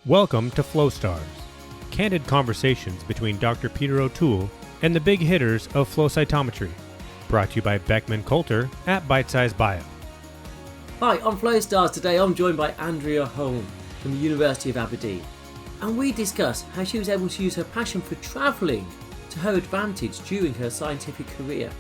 Welcome to Flow Stars, candid conversations between Dr. Peter O'Toole and the big hitters of flow cytometry. Brought to you by Beckman Coulter at Bitesize Bio. Hi, on Flow Stars today I'm joined by Andrea Holme from the University of Aberdeen, and we discuss how she was able to use her passion for travelling to her advantage during her scientific career.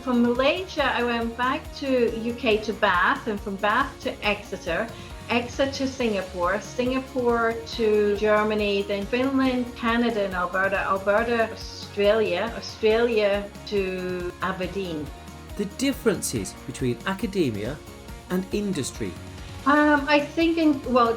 From Malaysia, I went back to UK to Bath, and from Bath to Exeter to Singapore, Singapore to Germany, then Finland, Canada and Alberta, Australia to Aberdeen. The differences between academia and industry. I think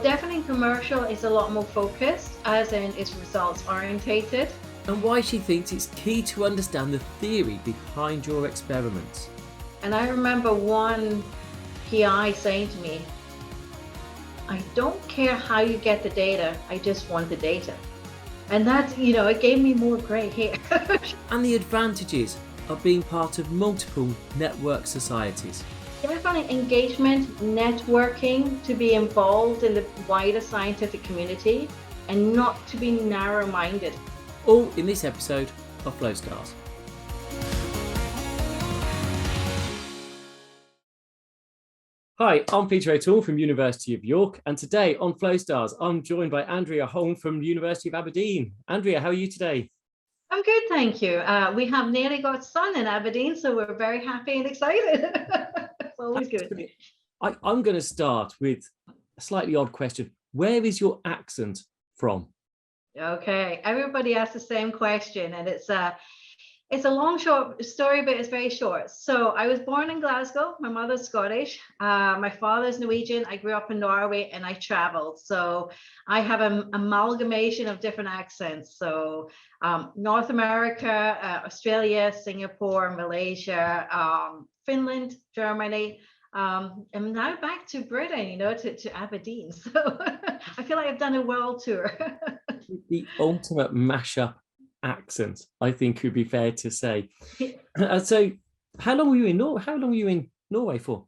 definitely commercial is a lot more focused, as in it's results orientated. And why she thinks it's key to understand the theory behind your experiments. And I remember one PI saying to me, I don't care how you get the data, I just want the data. And that, it gave me more grey hair. And the advantages of being part of multiple network societies. Definitely engagement, networking, to be involved in the wider scientific community and not to be narrow-minded. All in this episode of Flow Stars. Hi, I'm Peter O'Toole from University of York, and today on Flow Stars, I'm joined by Andrea Holme from the University of Aberdeen. Andrea, how are you today? I'm good, thank you. We have nearly got sun in Aberdeen, so we're very happy and excited. It's always good. I'm going to start with a slightly odd question. Where is your accent from? Okay, everybody asks the same question, and it's a long, short story, but it's very short. So I was born in Glasgow. My mother's Scottish. My father's Norwegian. I grew up in Norway, and I traveled. So I have an amalgamation of different accents. So North America, Australia, Singapore, Malaysia, Finland, Germany. I'm now back to Britain, to Aberdeen. So I feel like I've done a world tour. The ultimate mashup accent, I think would be fair to say. So how long were you in Norway for?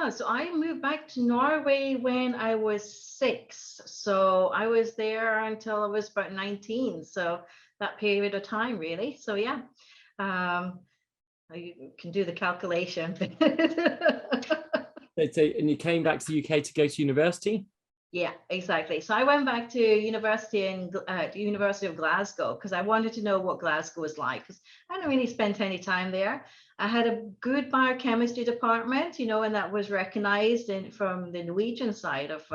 So I moved back to Norway when I was 6. So I was there until I was about 19. So that period of time, really. So yeah. You can do the calculation. So, and you came back to the UK to go to university? Yeah, exactly. So I went back to university University of Glasgow because I wanted to know what Glasgow was like, because I hadn't really spent any time there. I had a good biochemistry department, and that was recognized from the Norwegian side of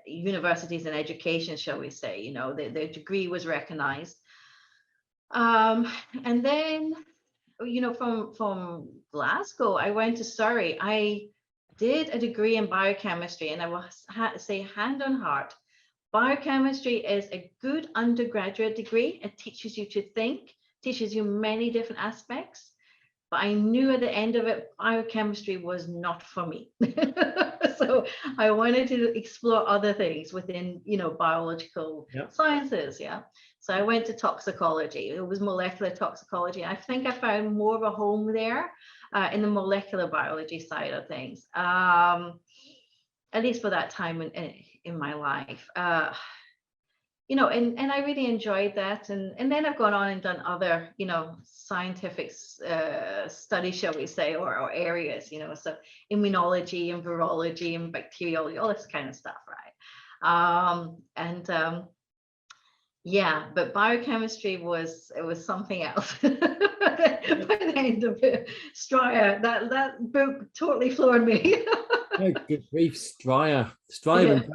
universities and education, shall we say. The degree was recognized. And then, from Glasgow, I went to Surrey. I did a degree in biochemistry, and I will say hand on heart, biochemistry is a good undergraduate degree. It teaches you to think, teaches you many different aspects, but I knew at the end of it, biochemistry was not for me. So I wanted to explore other things within, biological sciences. Yeah. So I went to toxicology. It was molecular toxicology. I think I found more of a home there in the molecular biology side of things, at least for that time in my life. And I really enjoyed that. And then I've gone on and done other, scientific studies, shall we say, or areas, so immunology and virology and bacteriology, all this kind of stuff, right? Yeah, but biochemistry was something else. By the end of it, Stryer, that book totally floored me. Oh, good grief, Stryer, yeah. And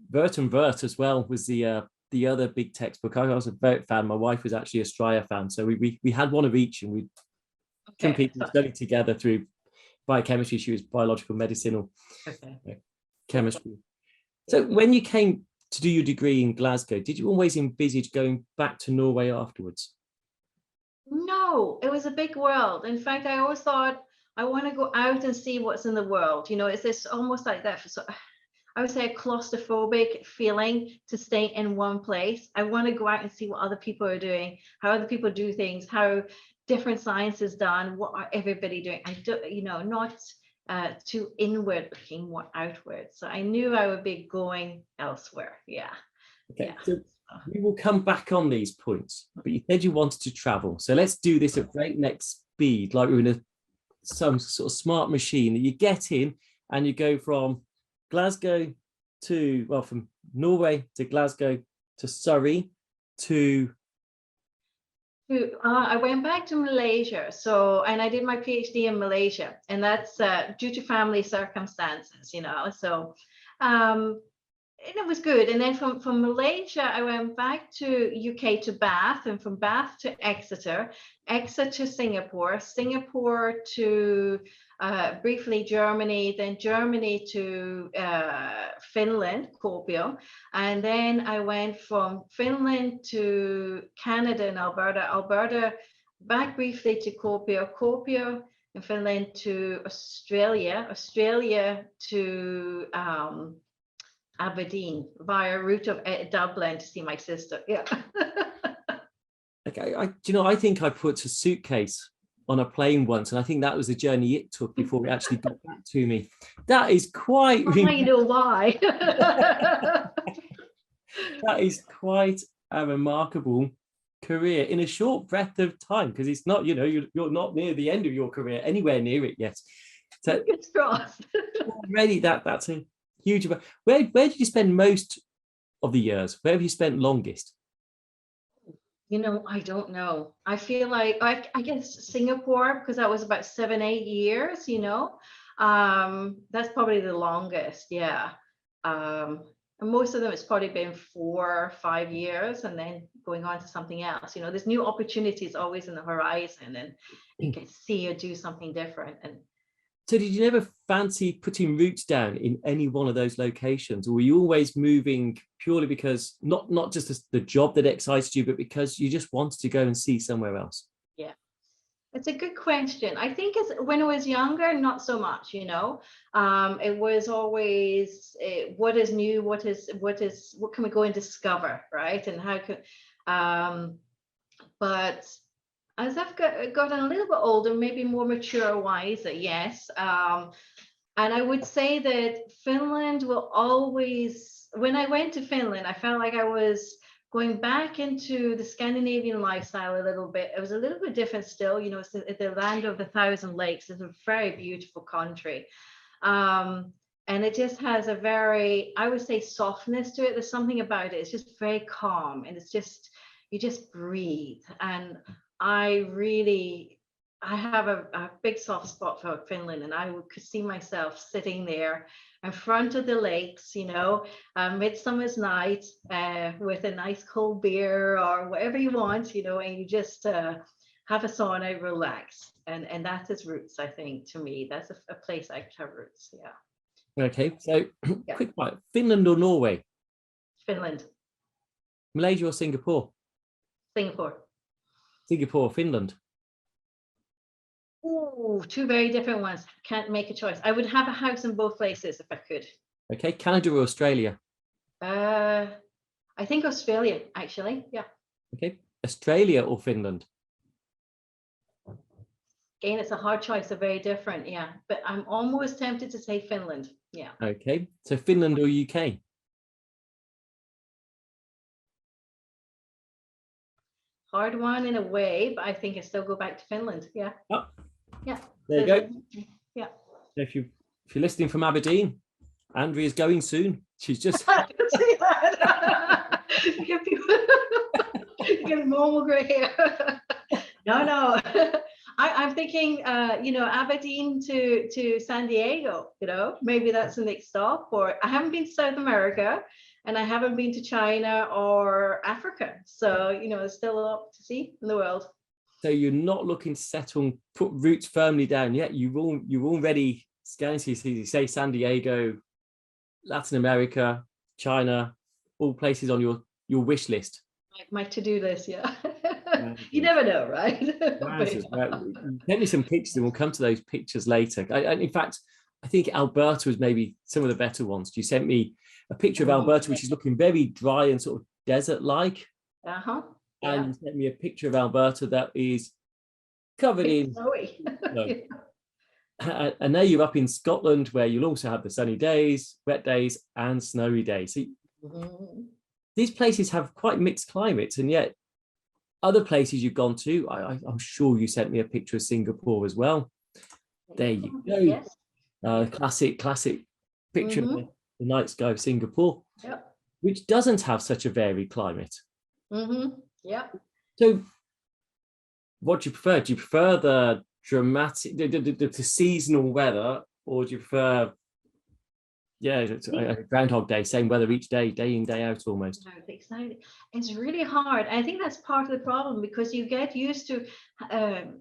Vert and Vert as well was the other big textbook. I was a Vert fan. My wife was actually a Stryer fan, so we had one of each, and we competed and studied together through biochemistry. She was biological medicinal chemistry. So when you came to do your degree in Glasgow, did you always envisage going back to Norway afterwards? No, it was a big world. In fact, I always thought I want to go out and see what's in the world. It's this almost like that. So I would say a claustrophobic feeling to stay in one place. I want to go out and see what other people are doing, how other people do things, how different science is done, what are everybody doing. I do, not too inward looking, more outward. So I knew I would be going elsewhere. Yeah. Okay, Yeah. so we will come back on these points, but you said you wanted to travel. So let's do this at breakneck speed, like we're in some sort of smart machine that you get in and you go from Glasgow to, well, from Norway to Glasgow to Surrey to... I went back to Malaysia. So, and I did my PhD in Malaysia, and that's due to family circumstances, you know. So, and it was good. And then from Malaysia, I went back to UK to Bath, and from Bath to Exeter, Exeter to Singapore, Singapore to briefly Germany, then Germany to Finland, Kuopio. And then I went from Finland to Canada and Alberta, Alberta back briefly to Kuopio, Kuopio in Finland to Australia, Australia to Aberdeen via route of Dublin to see my sister. Yeah. Okay, I think I put a suitcase on a plane once, and I think that was the journey it took before it actually got back to me. That is quite... Now you know why. That is quite a remarkable career in a short breadth of time, because it's not, you know, you're not near the end of your career, anywhere near it yet. So It's crossed. already that's a huge amount. Where did you spend most of the years? Where have you spent longest? You know, I don't know. I feel like I guess Singapore, because that was about 7-8 years, you know. That's probably the longest, yeah. And most of them it's probably been 4 or 5 years and then going on to something else. You know, there's new opportunities always in the horizon, and you can see or do something different. And so did you never fancy putting roots down in any one of those locations, or were you always moving purely because not just the job that excited you, but because you just wanted to go and see somewhere else? yeah, it's a good question. I think when I was younger, not so much, you know. It was always what is new, what can we go and discover, right? And how can but as I've gotten a little bit older, maybe more mature, wiser, yes. And I would say that Finland will always, when I went to Finland, I felt like I was going back into the Scandinavian lifestyle a little bit. It was a little bit different still, you know, it's the land of the thousand lakes. It's a very beautiful country. And it just has a very, I would say, softness to it. There's something about it. It's just very calm, and it's just, you just breathe. And I have a big soft spot for Finland, and I could see myself sitting there in front of the lakes, you know, midsummer's night with a nice cold beer or whatever you want, you know, and you just have a sauna, relax. And that is roots, I think, to me. That's a place I could have roots, yeah. Okay, so Yeah. quick one. Finland or Norway? Finland. Malaysia or Singapore? Singapore. Singapore or Finland? Ooh, two very different ones. Can't make a choice. I would have a house in both places if I could. Okay, Canada or Australia? I think Australia, actually. Yeah. Okay, Australia or Finland? Again, it's a hard choice. They're very different. Yeah, but I'm almost tempted to say Finland. Yeah. Okay, so Finland or UK? Hard one in a way, but I think I still go back to Finland. Yeah. Oh, yeah. There you go. Yeah. So if you're listening from Aberdeen, Andrea's going soon. She's just... I can see that. Get normal grey hair. No. I'm thinking, you know, Aberdeen to San Diego, you know, maybe that's the next stop. Or I haven't been to South America, and I haven't been to China or Africa. So, you know, there's still a lot to see in the world. So you're not looking to settle, put roots firmly down yet. You've already scanned, so you say San Diego, Latin America, China, all places on your wish list. My to-do list, yeah. You never know, right? Send me some pictures and we'll come to those pictures later. In fact, I think Alberta was maybe some of the better ones. You sent me a picture of Alberta, which is looking very dry and sort of desert-like. Yeah. And you sent me a picture of Alberta that is covered in snowy. snow. and now you're up in Scotland, where you'll also have the sunny days, wet days, and snowy days. So these places have quite mixed climates, and yet other places you've gone to, I'm sure you sent me a picture of Singapore as well. There you go. Yes. Classic picture of the night sky of Singapore, Yep. which doesn't have such a varied climate. Yep. So what do you prefer? Do you prefer the dramatic, the seasonal weather, or do you prefer, Groundhog Day, same weather each day, day in, day out almost? Exactly. It's really hard. I think that's part of the problem, because you get used to,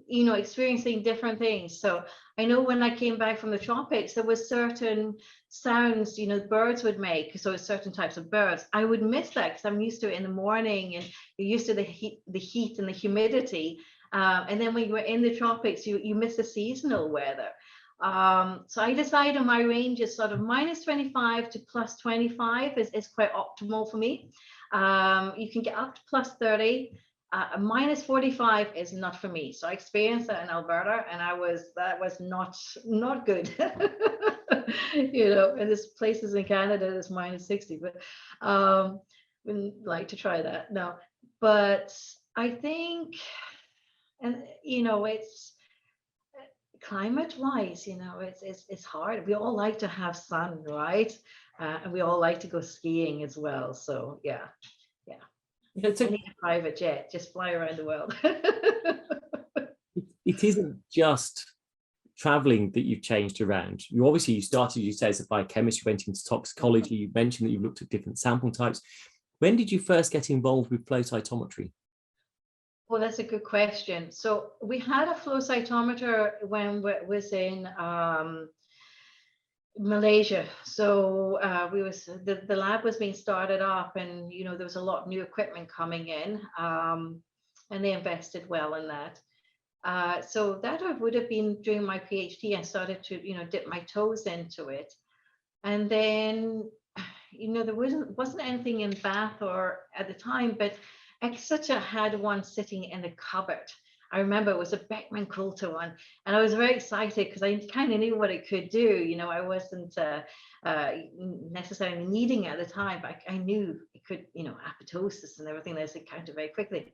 experiencing different things. So I know when I came back from the tropics, there was certain sounds, birds would make. So certain types of birds, I would miss that because I'm used to it in the morning, and you're used to the heat and the humidity. And then when you were in the tropics, you miss the seasonal weather. So I decided my range is sort of -25 to +25 is quite optimal for me. You can get up to +30. -45 is not for me. So I experienced that in Alberta, and that was not good. And there's places in Canada that's -60, but wouldn't like to try that. No, but I think, and it's climate-wise, it's hard. We all like to have sun, right? And we all like to go skiing as well. So yeah. I need a private jet, just fly around the world. It isn't just traveling that you've changed around. You started, you say, as a biochemist, you went into toxicology, you mentioned that you looked at different sample types. When did you first get involved with flow cytometry? Well, that's a good question. So we had a flow cytometer when it was in Malaysia. So the lab was being started up, and there was a lot of new equipment coming in, and they invested well in that. So that would have been during my PhD. I started to dip my toes into it, and then there wasn't anything in Bath or at the time, but Exeter had one sitting in the cupboard. I remember it was a Beckman Coulter one, and I was very excited because I kind of knew what it could do. I wasn't necessarily needing it at the time, but I knew it could, apoptosis and everything that's encountered very quickly.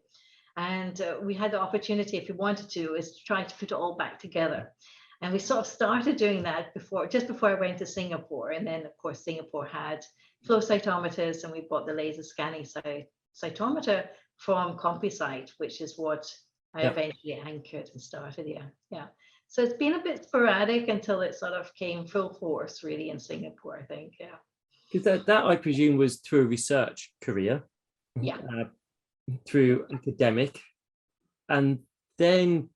And we had the opportunity, if we wanted to, is to try to put it all back together. And we sort of started doing that just before I went to Singapore. And then, of course, Singapore had flow cytometers, and we bought the laser scanning cytometer from CompuSite, which is what I eventually anchored and started. Yeah. So it's been a bit sporadic until it sort of came full force, really, in Singapore, I think. Yeah. Because that I presume was through a research career. Yeah. Through academic, and then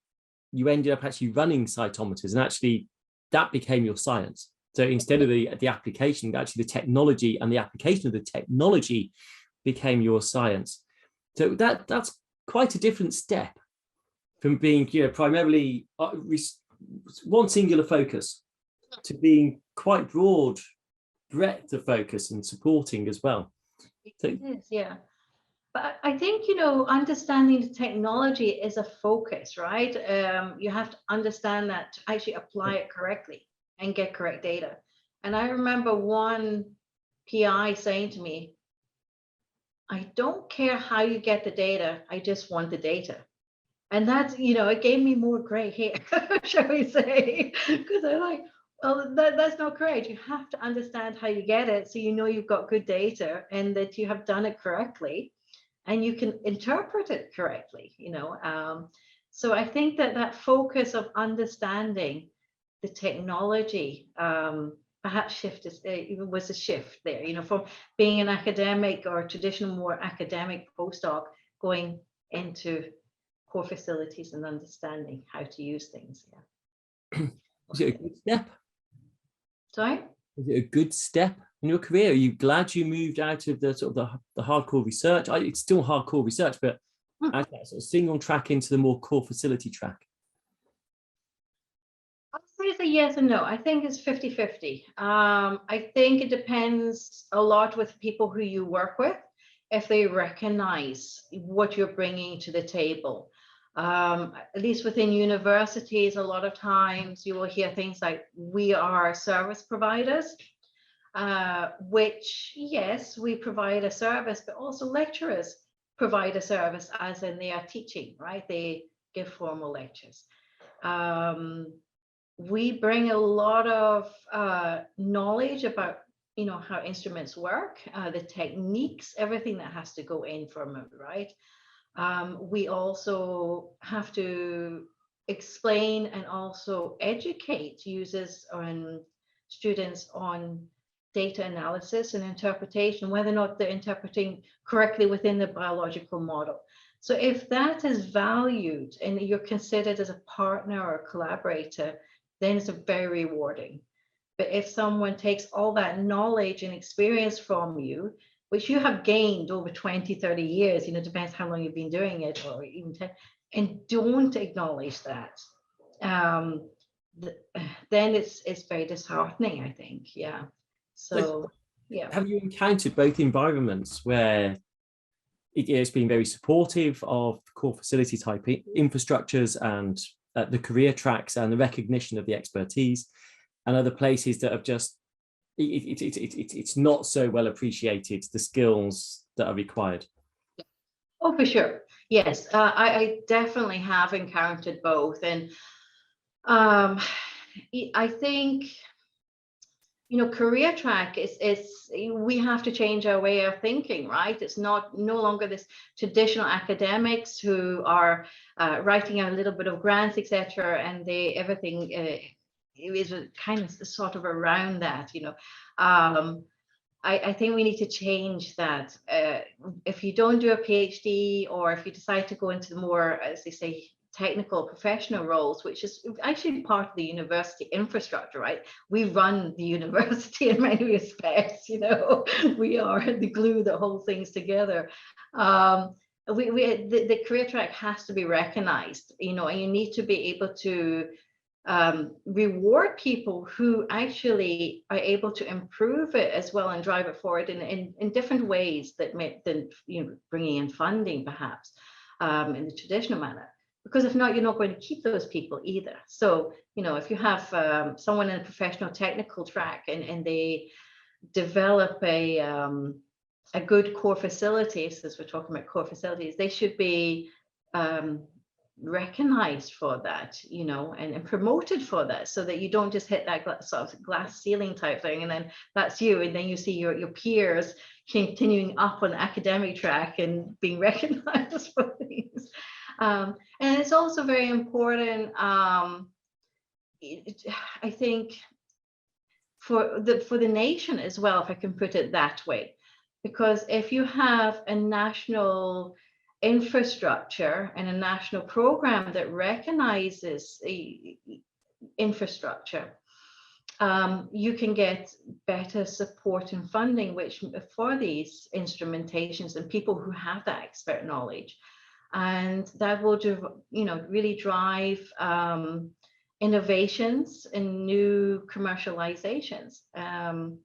you ended up actually running cytometers, and actually that became your science. So instead of the application, actually the technology and the application of the technology became your science. So that's quite a different step from being primarily one singular focus to being quite broad breadth of focus and supporting as well. It is, yeah. But I think, understanding the technology is a focus, right? You have to understand that to actually apply it correctly and get correct data. And I remember one PI saying to me, I don't care how you get the data, I just want the data. And that's, it gave me more gray hair, shall we say, because I'm like, well, that's not correct. You have to understand how you get it, so you've got good data and that you have done it correctly. And you can interpret it correctly, So I think that focus of understanding the technology perhaps was a shift there, from being an academic or traditional, more academic postdoc, going into core facilities and understanding how to use things. Yeah. Was it a good step? Sorry? Was it a good step in your career? Are you glad you moved out of the sort of the hardcore research? It's still hardcore research, but out that sort of single track into the more core facility track? I'd say it's a yes and no. I think it's 50-50. I think it depends a lot with people who you work with, if they recognize what you're bringing to the table. At least within universities, a lot of times you will hear things like, we are service providers, which, yes, we provide a service, but also lecturers provide a service, as in they are teaching, right? They give formal lectures. We bring a lot of knowledge about, how instruments work, the techniques, everything that has to go in from it, right? We also have to explain and also educate users and students on data analysis and interpretation, whether or not they're interpreting correctly within the biological model. So if that is valued and you're considered as a partner or a collaborator, then it's very rewarding. But if someone takes all that knowledge and experience from you, which you have gained over 20, 30 years, depends how long you've been doing it, or even 10, and don't acknowledge that, then it's very disheartening, I think. Yeah. So, yeah. Have you encountered both environments where it's been very supportive of core facility type infrastructures and the career tracks and the recognition of the expertise, and other places that have just, it's not so well appreciated, the skills that are required? Oh, for sure. Yes, I definitely have encountered both. And I think, career track is we have to change our way of thinking, right? It's no longer this traditional academics who are writing a little bit of grants, etc., and everything is kind of sort of around that. I think we need to change that. If you don't do a PhD, or if you decide to go into the more, as they say, technical professional roles, which is actually part of the university infrastructure, right? We run the university in many respects, we are the glue that holds things together. The career track has to be recognized, and you need to be able to reward people who actually are able to improve it as well and drive it forward in different ways than bringing in funding, perhaps, in the traditional manner. Because if not, you're not going to keep those people either. So, if you have someone in a professional technical track and they develop a good core facility, since we're talking about core facilities, they should be recognized for that, and promoted for that, so that you don't just hit that sort of glass ceiling type thing, and then that's you, and then you see your peers continuing up on the academic track and being recognized for things. And it's also very important, I think, for the nation as well, if I can put it that way, because if you have a national infrastructure and a national program that recognizes infrastructure, you can get better support and funding, which for these instrumentations and people who have that expert knowledge. And that will really drive innovations and new commercializations. And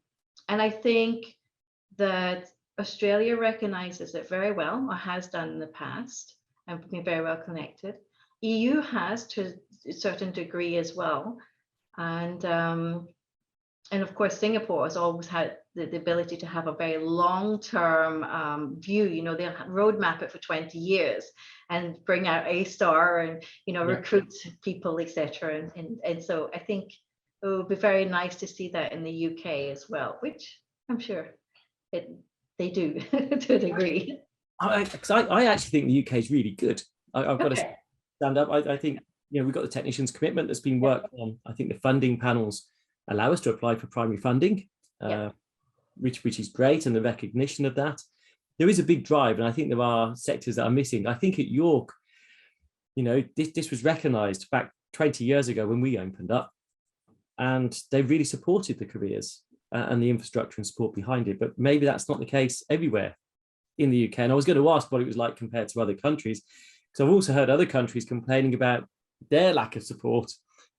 I think that Australia recognizes it very well, or has done in the past, and been very well connected. EU has to a certain degree as well. And of course, Singapore has always had the ability to have a very long-term view. They'll roadmap it for 20 years and bring out A-star and, recruit people, etc. And so I think it would be very nice to see that in the UK as well, which I'm sure they do to a degree. I actually think the UK is really good. I've got to stand up. I think, we've got the technicians commitment that's been worked on. I think the funding panels allow us to apply for primary funding, which is great, and the recognition of that. There is a big drive, and I think there are sectors that are missing. I think at York, this was recognised back 20 years ago when we opened up, and they really supported the careers and the infrastructure and support behind it. But maybe that's not the case everywhere in the UK. And I was going to ask what it was like compared to other countries, because I've also heard other countries complaining about their lack of support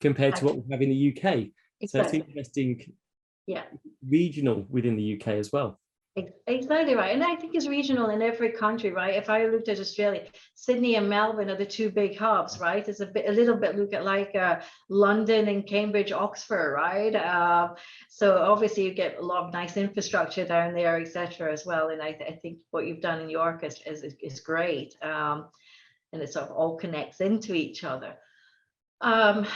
compared to what we have in the UK. Exactly. So it's interesting, regional within the UK as well. Exactly right. And I think it's regional in every country, right? If I looked at Australia, Sydney and Melbourne are the two big hubs, right? It's a little bit look at like London and Cambridge, Oxford, right? So obviously you get a lot of nice infrastructure down there, etc. as well. And I think what you've done in York is great. And it sort of all connects into each other. So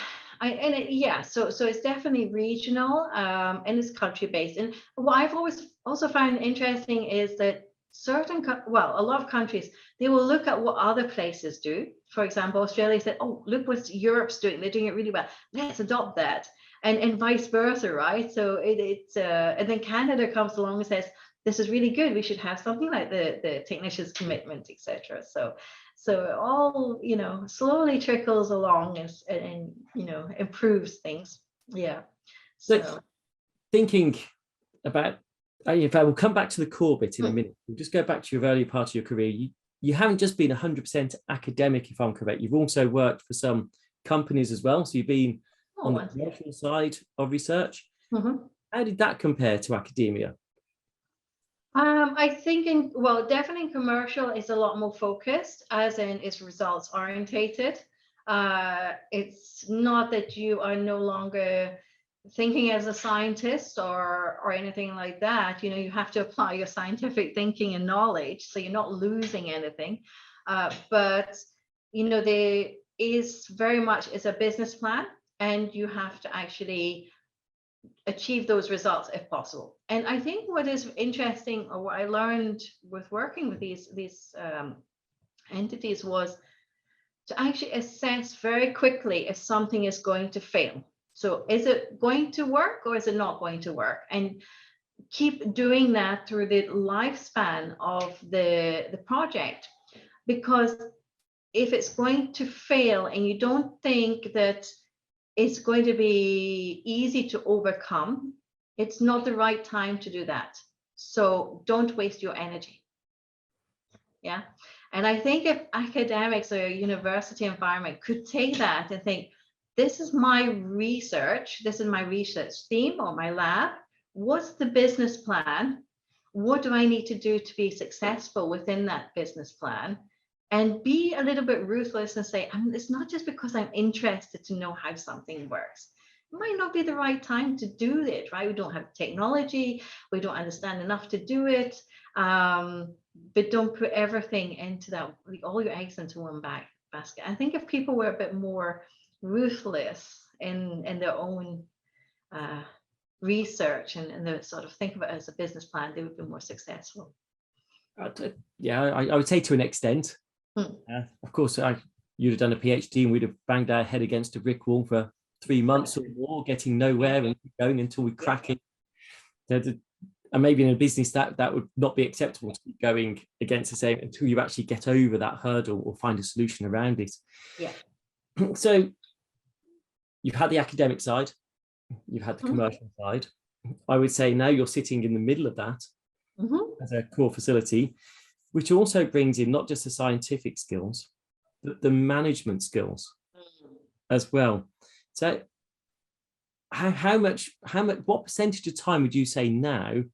it's definitely regional, and it's country based. And what I've always also found interesting is that a lot of countries, they will look at what other places do. For example, Australia said, oh, look what Europe's doing, they're doing it really well, let's adopt that, and vice versa, right? So and then Canada comes along and says, this is really good, we should have something like the technician's commitment, etc. So it all, slowly trickles along and improves things. Yeah. So thinking about, if I will come back to the core bit in a minute, we'll just go back to your early part of your career. You haven't just been 100% academic, if I'm correct. You've also worked for some companies as well. So you've been on the commercial side of research. How did that compare to academia? I think definitely in commercial is a lot more focused, as in it's results orientated. It's not that you are no longer thinking as a scientist or anything like that. You have to apply your scientific thinking and knowledge, so you're not losing anything. But there is very much, it's a business plan, and you have to actually achieve those results if possible. And I think what is interesting, or what I learned with working with these entities, was to actually assess very quickly if something is going to fail. So is it going to work or is it not going to work? And keep doing that through the lifespan of the project. Because if it's going to fail and you don't think that it's going to be easy to overcome, it's not the right time to do that. So don't waste your energy. Yeah. And I think if academics or a university environment could take that and think, this is my research theme or my lab, what's the business plan? What do I need to do to be successful within that business plan? And be a little bit ruthless and say, it's not just because I'm interested to know how something works. It might not be the right time to do it, right? We don't have technology, we don't understand enough to do it. But don't put everything into that, all your eggs into one basket. I think if people were a bit more ruthless in their own research and they sort of think of it as a business plan, they would be more successful. Yeah, I would say to an extent. Of course, you'd have done a PhD and we'd have banged our head against a brick wall for 3 months or more, getting nowhere and going until we crack it. And maybe in a business that would not be acceptable, to keep going against the same until you actually get over that hurdle or find a solution around it. Yeah. So you've had the academic side, you've had the commercial side. I would say now you're sitting in the middle of that as a core facility, which also brings in not just the scientific skills, but the management skills as well. So what percentage of time would you say now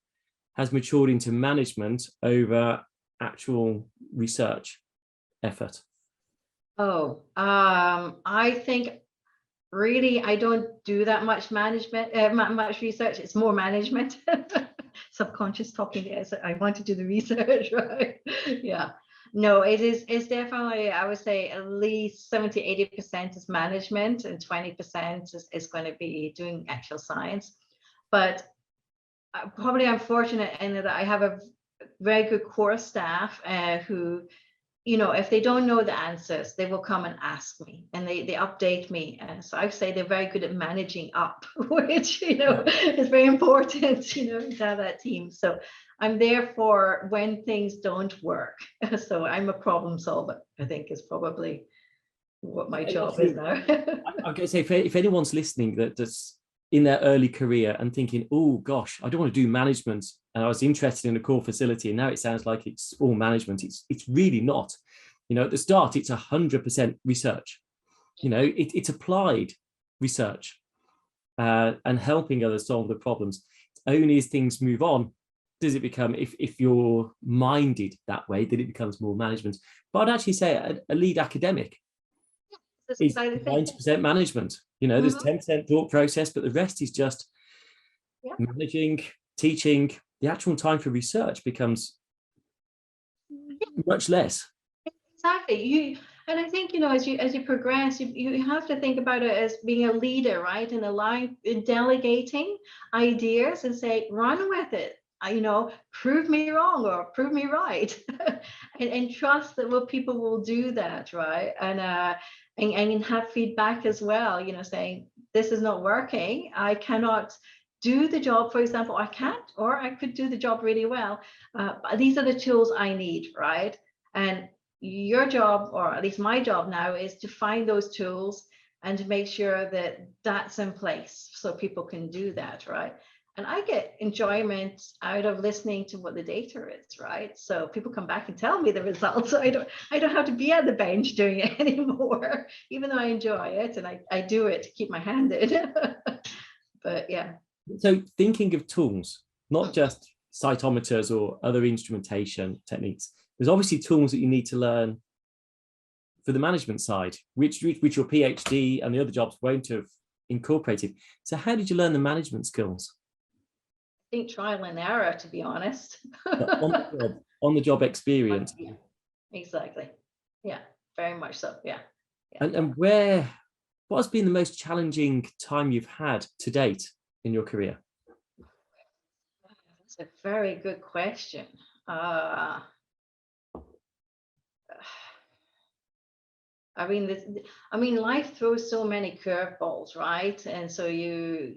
has matured into management over actual research effort? I think really I don't do that much management, much research. It's more management. Subconscious talking there. So I want to do the research, right? Yeah. No, it's definitely, I would say at least 70-80% is management and 20% is going to be doing actual science. But probably I'm fortunate in that I have a very good core staff who, if they don't know the answers, they will come and ask me and they update me. And so I would say they're very good at managing up, which, is very important, to have that team. So I'm there for when things don't work. So I'm a problem solver, I think is probably what my job is now. I'm going to say, if anyone's listening that's in their early career and thinking, oh gosh, I don't want to do management, and I was interested in a core facility, and now it sounds like it's all management. It's really not. At the start, it's 100% research. It's applied research and helping others solve the problems. Only as things move on does it become, if you're minded that way, then it becomes more management. But I'd actually say a lead academic is 90% management. You know, there's 10% thought process, but the rest is just managing, teaching. The actual time for research becomes much less. Exactly. And I think, you know, as you progress, you have to think about it as being a leader, right? And allowing, delegating ideas and say, run with it. You know, prove me wrong or prove me right, and trust that people will do that, right? And have feedback as well. You know, saying this is not working. I cannot do the job, for example. I can't, or I could do the job really well. These are the tools I need, right? And your job, or at least my job now, is to find those tools and to make sure that that's in place so people can do that, right? And I get enjoyment out of listening to what the data is, right? So people come back and tell me the results. So I don't have to be at the bench doing it anymore, even though I enjoy it and I do it to keep my hand in. But yeah. So thinking of tools, not just cytometers or other instrumentation techniques, there's obviously tools that you need to learn for the management side, which your PhD and the other jobs won't have incorporated. So how did you learn the management skills? I think trial and error, to be honest. on the job experience. Yeah, exactly. Yeah, very much so. Yeah. And what has been the most challenging time you've had to date in your career? That's a very good question. I mean, life throws so many curveballs, right? And so you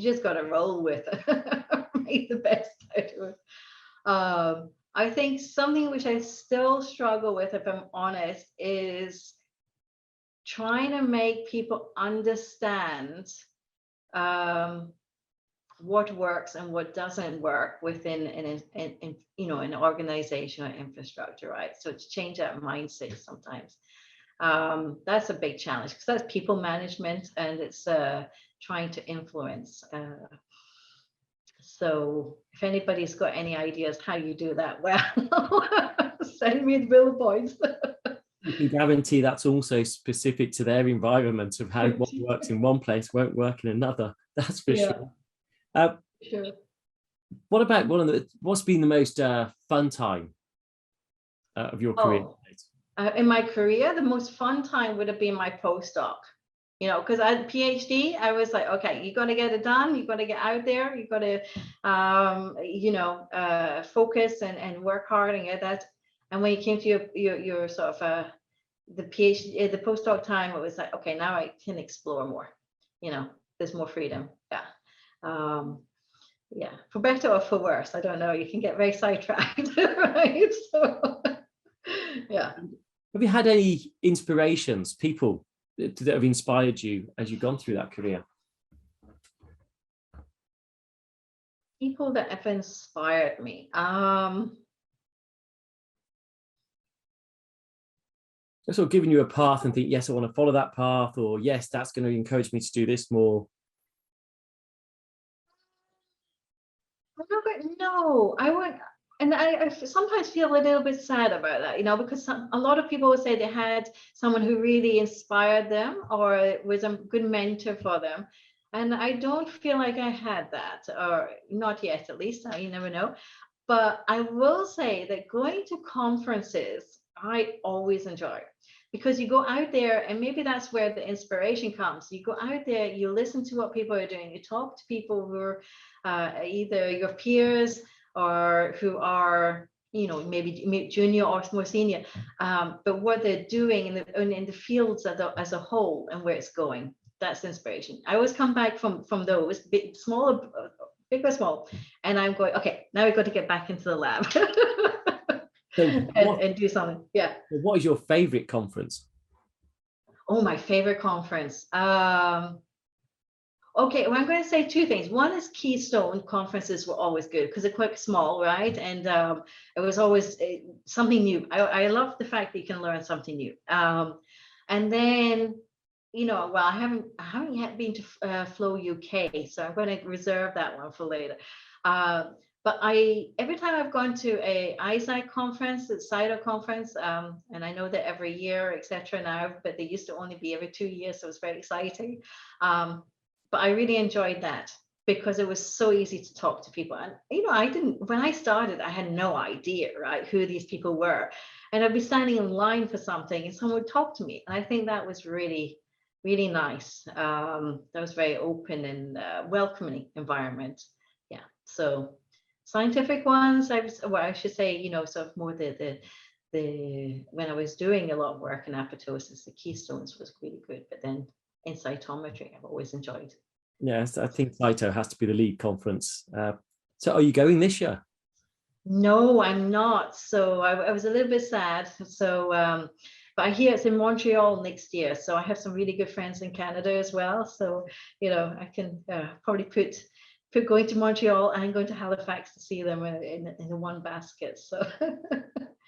just got to roll with it, make the best out of it. I think something which I still struggle with, if I'm honest, is trying to make people understand what works and what doesn't work within an organization or infrastructure, right? So to change that mindset sometimes. That's a big challenge because that's people management and it's trying to influence. So if anybody's got any ideas how you do that, well, send me the bullet points. You can guarantee that's also specific to their environment of how what works in one place won't work in another. That's for sure. Sure. What about what's been the most fun time of your career? In my career, the most fun time would have been my postdoc. You know, because I had a PhD, I was like, okay, you got to get it done. You got to get out there. You got to, focus and work hard and get that. And when you came to your sort of the PhD, the postdoc time, it was like, okay, now I can explore more. You know, there's more freedom. Yeah. For better or for worse, I don't know. You can get very sidetracked, right? So, yeah. Have you had any inspirations, people that have inspired you as you've gone through that career? People that have inspired me. Just sort of giving you a path and think, yes, I want to follow that path, or yes, that's going to encourage me to do this more. No, I wouldn't. And I sometimes feel a little bit sad about that, you know, because a lot of people would say they had someone who really inspired them or was a good mentor for them. And I don't feel like I had that, or not yet, at least. You never know. But I will say that going to conferences, I always enjoy, because you go out there and maybe that's where the inspiration comes. You go out there, you listen to what people are doing, you talk to people who are either your peers or who are, you know, maybe junior or more senior, but what they're doing in the fields as a whole and where it's going. That's inspiration. I always come back from those big or small, and I'm going, okay, now we've got to get back into the lab. and do something. Yeah. What is your favorite conference? Oh, my favorite conference. Okay, well, I'm going to say two things. One is Keystone conferences were always good because they're quite small, right? And it was always something new. I love the fact that you can learn something new. And then, you know, well, I haven't yet been to Flow UK, so I'm going to reserve that one for later. But every time I've gone to a ISAC conference, the CITO conference, and I know that every year, etc. now, but they used to only be every 2 years, so it was very exciting. But I really enjoyed that because it was so easy to talk to people. And, when I started, I had no idea, right, who these people were. And I'd be standing in line for something and someone would talk to me. And I think that was really, really nice. That was very open and welcoming environment. Yeah, so scientific ones, I should say, sort of more the when I was doing a lot of work in apoptosis, the keystones was really good. But then in cytometry, I've always enjoyed. Yes, I think Cyto has to be the lead conference. So are you going this year? No, I'm not. So I was a little bit sad. So, but I hear it's in Montreal next year. So I have some really good friends in Canada as well. So, I can probably put going to Montreal and going to Halifax to see them in the one basket. So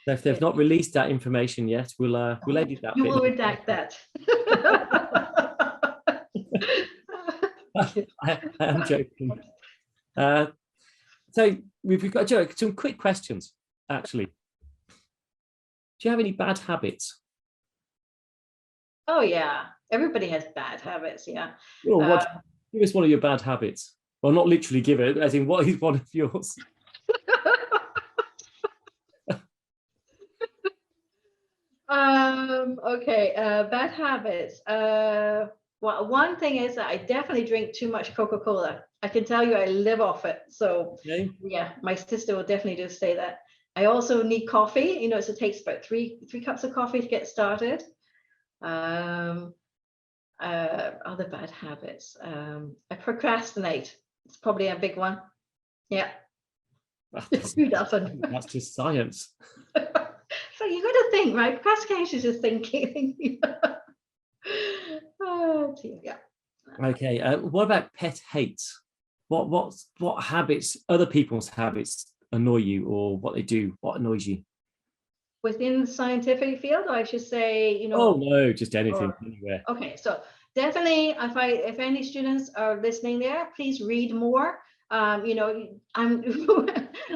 If they've not released that information yet, we'll edit that. You will redact that. I am joking. So we've got some quick questions, actually. Do you have any bad habits? Oh yeah, everybody has bad habits. Yeah. Well, give us one of your bad habits. Well, not literally give it, as in what is one of yours? Okay, bad habits. Well, one thing is that I definitely drink too much Coca-Cola. I can tell you I live off it. So yeah, my sister will definitely just say that. I also need coffee, so it takes about three cups of coffee to get started. Other bad habits. I procrastinate. It's probably a big one. Yeah. Who doesn't? That's just science. So you got to think, right? Procrastination is just thinking. Oh, dear, yeah. Okay. What about pet hates? What habits, other people's habits, annoy you, or what they do? What annoys you? Within the scientific field, I should say, Oh no, just anything, anywhere. Okay, so definitely, if any students are listening there, please read more. I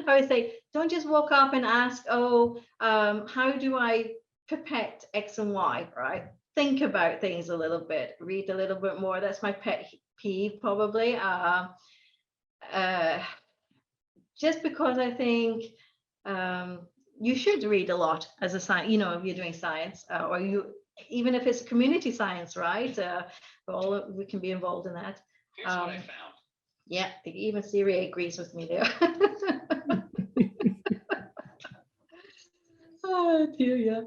would say, don't just walk up and ask, how do I pipette X and Y, right? Think about things a little bit, read a little bit more. That's my pet peeve, probably. Just because I think you should read a lot as a science, if you're doing science, or even if it's community science, right? We can be involved in that. Here's what I found. Yeah, even Siri agrees with me there. Oh dear, yeah.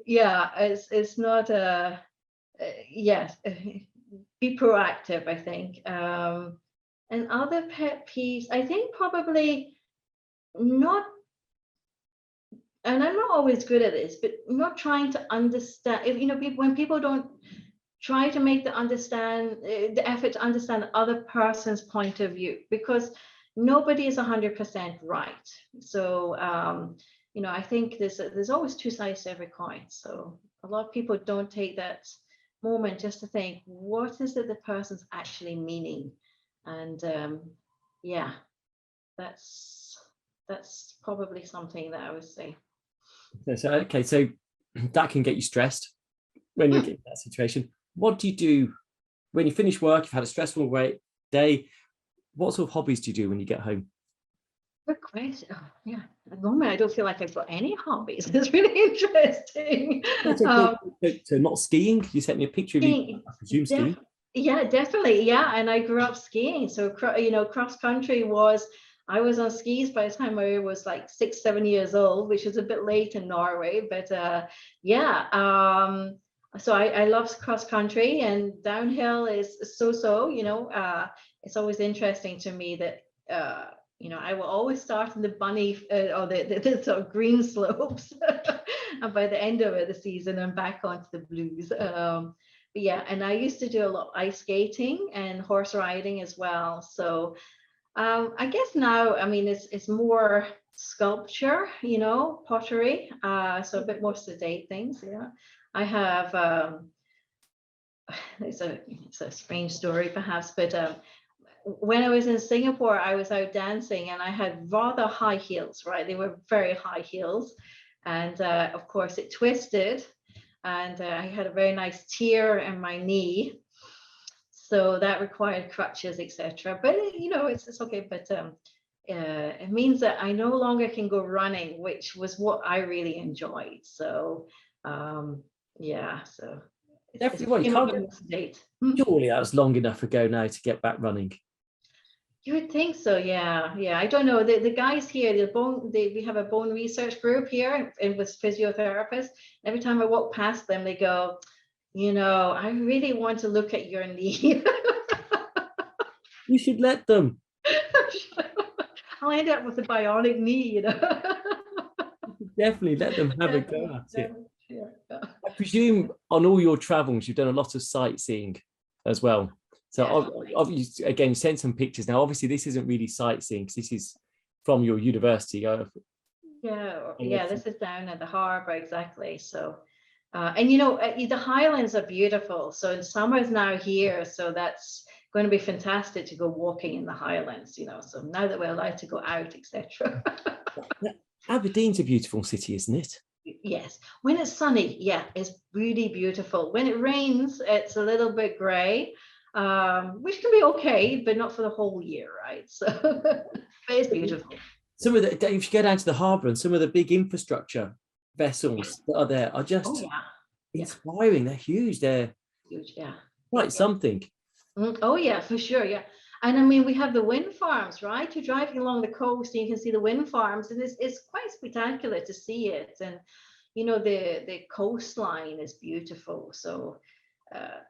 Yeah, it's not yes, be proactive, I think. And other pet peeves, I think probably not, and I'm not always good at this, but not trying to understand, when people don't try to make the effort to understand the other person's point of view, because nobody is 100% right. So, I think there's always two sides to every coin. So a lot of people don't take that moment just to think, what is it the person's actually meaning? And yeah, that's probably something that I would say. So that can get you stressed when you're in that situation. What do you do when you finish work? You've had a stressful day. What sort of hobbies do you do when you get home? Good question. Oh, yeah, at the moment I don't feel like I've got any hobbies. It's really interesting. So not skiing? You sent me a picture of you, I presume, skiing. Yeah, definitely. Yeah, and I grew up skiing. So cross country I was on skis by the time I was like 6-7 years old, which is a bit late in Norway. But yeah, so I love cross country, and downhill is so. It's always interesting to me that I will always start in the bunny or the sort of green slopes, and by the end of the season, I'm back onto the blues. But yeah, and I used to do a lot of ice skating and horse riding as well. So I guess now, it's more sculpture, pottery, so a bit more sedate things. Yeah, I have. It's a strange story, perhaps, but when I was in Singapore, I was out dancing and I had rather high heels, right? They were very high heels. And of course it twisted and I had a very nice tear in my knee. So that required crutches, etc. But it's okay. But it means that I no longer can go running, which was what I really enjoyed. So yeah, so Definitely. Well, you can't get, surely that was long enough ago now to get back running. You would think so, yeah. I don't know. The guys here, we have a bone research group here and with physiotherapists. Every time I walk past them, they go, I really want to look at your knee. You should let them. I'll end up with a bionic knee, Definitely let them have a go at it. Yeah. I presume on all your travels, you've done a lot of sightseeing as well. So obviously, again, you sent some pictures. Now, obviously, this isn't really sightseeing because this is from your university. This is down at the harbour, exactly. So, and the Highlands are beautiful. So in summer's now here, so that's going to be fantastic to go walking in the Highlands. So now that we're allowed to go out, etc. Aberdeen's a beautiful city, isn't it? Yes, when it's sunny, it's really beautiful. When it rains, it's a little bit grey, which can be okay, but not for the whole year, right? So, but it's beautiful. Some of if you go down to the harbour and some of the big infrastructure vessels that are there are just inspiring. They're huge. They're huge, quite something. Oh yeah, for sure, yeah. And I mean, we have the wind farms, right? You're driving along the coast and you can see the wind farms, and it's quite spectacular to see it. And the coastline is beautiful. So